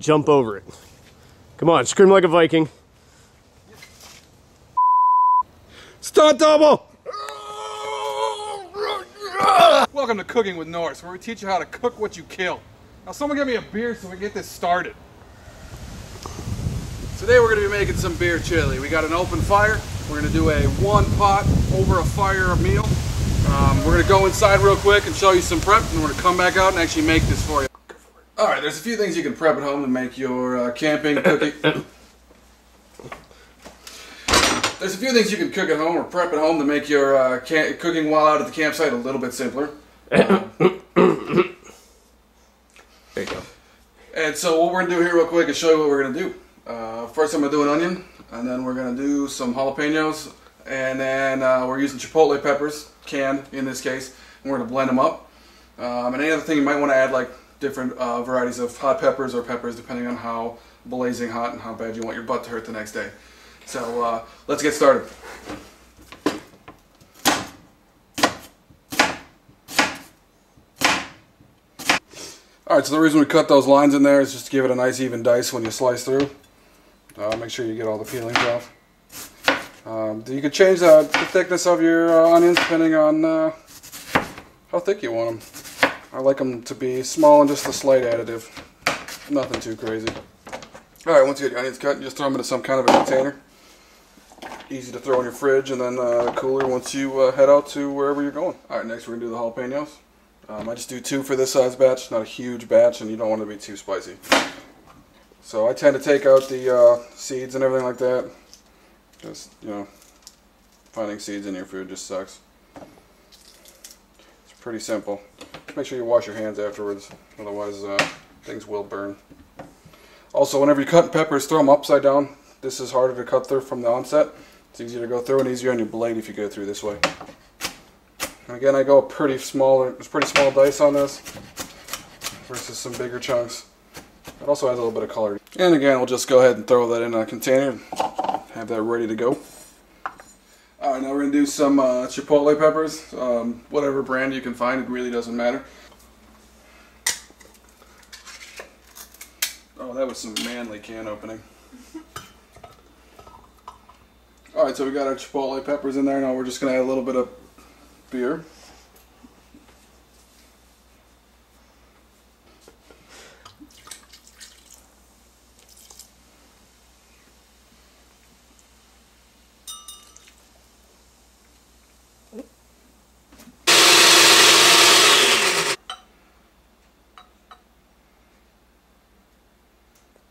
jump over it. Come on, scream like a Viking. Stunt double! Welcome to Cooking with Norse, where we teach you how to cook what you kill. Now someone get me a beer so we get this started. Today we're going to be making some beer chili. We got an open fire. We're going to do a one pot over a fire meal. We're going to go inside real quick and show you some prep, and we're going to come back out and actually make this for you. Alright, there's a few things you can prep at home to make your camping cooking. There's a few things you can cook at home or prep at home to make your cooking while out at the campsite a little bit simpler. There you go. And so what we're going to do here real quick is show you what we're going to do. First I'm going to do an onion, and then we're going to do some jalapenos, and then we're using chipotle peppers, canned in this case, and we're going to blend them up. And any other thing you might want to add, like different varieties of hot peppers or peppers, depending on how blazing hot and how bad you want your butt to hurt the next day. So let's get started. Alright, so the reason we cut those lines in there is just to give it a nice even dice when you slice through. Make sure you get all the peelings off. You can change the thickness of your onions depending on how thick you want them. I like them to be small and just a slight additive. Nothing too crazy. Alright, once you get your onions cut, you just throw them into some kind of a container. Easy to throw in your fridge and then cooler once you head out to wherever you're going. Alright, next we're going to do the jalapenos. I just do 2 for this size batch, not a huge batch, and you don't want it to be too spicy. So I tend to take out the seeds and everything like that. Just, you know, finding seeds in your food just sucks. It's pretty simple. Just make sure you wash your hands afterwards, otherwise things will burn. Also, whenever you cut peppers, throw them upside down. This is harder to cut through from the onset. It's easier to go through and easier on your blade if you go through this way. And again, I go pretty small dice on this versus some bigger chunks. It also adds a little bit of color. And again, we'll just go ahead and throw that in a container and have that ready to go. Alright, now we're going to do some chipotle peppers. Whatever brand you can find, it really doesn't matter. Oh, that was some manly can opening. Alright, so we got our chipotle peppers in there. Now we're just going to add a little bit of beer.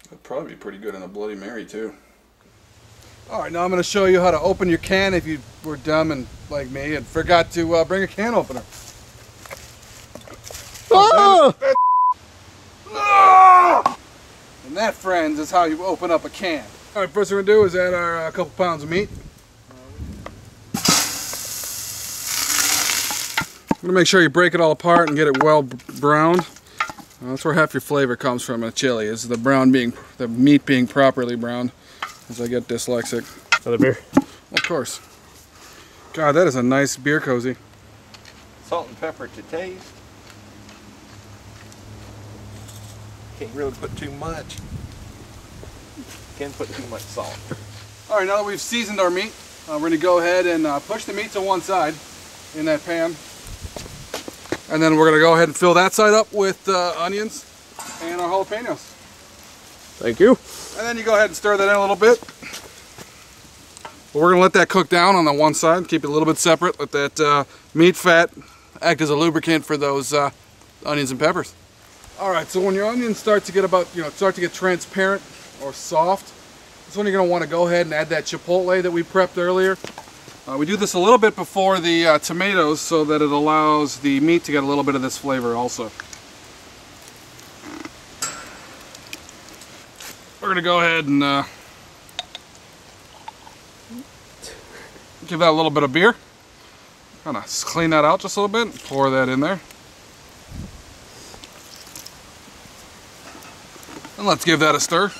That'd probably be pretty good in a Bloody Mary too. Alright, now I'm going to show you how to open your can if you were dumb and like me and forgot to bring a can opener. Oh, and that, friends, is how you open up a can. Alright, first thing we're going to do is add our couple pounds of meat. I'm going to make sure you break it all apart and get it well browned. That's where half your flavor comes from in a chili, is the meat being properly browned. As I get dyslexic. Another beer? Of course. God, that is a nice beer cozy. Salt and pepper to taste. Can't really put too much. Can't put too much salt. Alright, now that we've seasoned our meat, we're going to go ahead and push the meat to one side in that pan. And then we're going to go ahead and fill that side up with onions and our jalapenos. Thank you. And then you go ahead and stir that in a little bit. Well, we're going to let that cook down on the one side, keep it a little bit separate, let that meat fat act as a lubricant for those onions and peppers. Alright, so when your onions start to get transparent or soft, that's when you're going to want to go ahead and add that chipotle that we prepped earlier. We do this a little bit before the tomatoes so that it allows the meat to get a little bit of this flavor also. We're going to go ahead and give that a little bit of beer. Kind of clean that out just a little bit. Pour that in there. And let's give that a stir.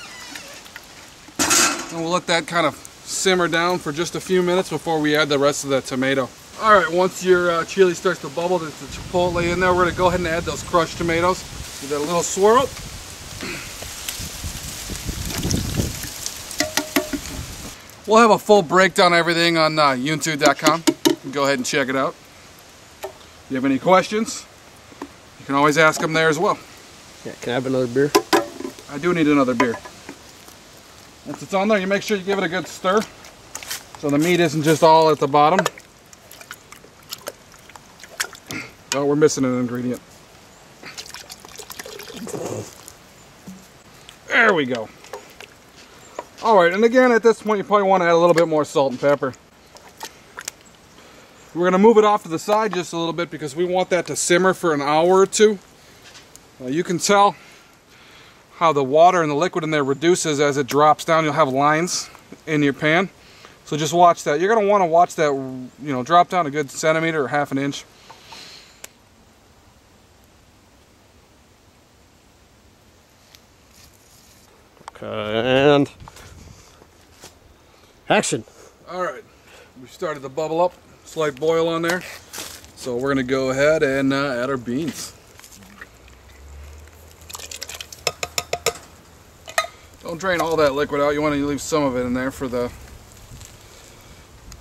And we'll let that kind of simmer down for just a few minutes before we add the rest of the tomato. Alright, once your chili starts to bubble, there's the chipotle in there. We're going to go ahead and add those crushed tomatoes. Give that a little swirl. We'll have a full breakdown of everything on youtube.com. You can go ahead and check it out. If you have any questions, you can always ask them there as well. Yeah, can I have another beer? I do need another beer. Once it's on there, you make sure you give it a good stir so the meat isn't just all at the bottom. Oh, we're missing an ingredient. There we go. Alright, and again, at this point, you probably want to add a little bit more salt and pepper. We're going to move it off to the side just a little bit because we want that to simmer for an hour or two. You can tell how the water and the liquid in there reduces as it drops down. You'll have lines in your pan. So just watch that. You're going to want to watch that, you know, drop down a good centimeter or half an inch. Okay, and action. Alright, we started to bubble up, slight boil on there. So we're going to go ahead and add our beans. Don't drain all that liquid out, you want to leave some of it in there for the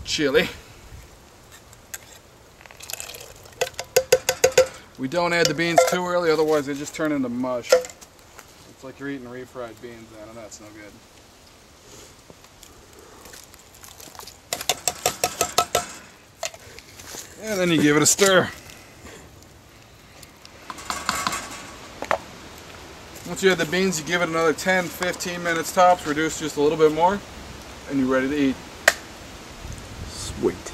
chili. We don't add the beans too early, otherwise they just turn into mush. It's like you're eating refried beans then, and that's no good. And then you give it a stir. Once you have the beans, you give it another 10-15 minutes tops, reduce just a little bit more, and you're ready to eat. Sweet.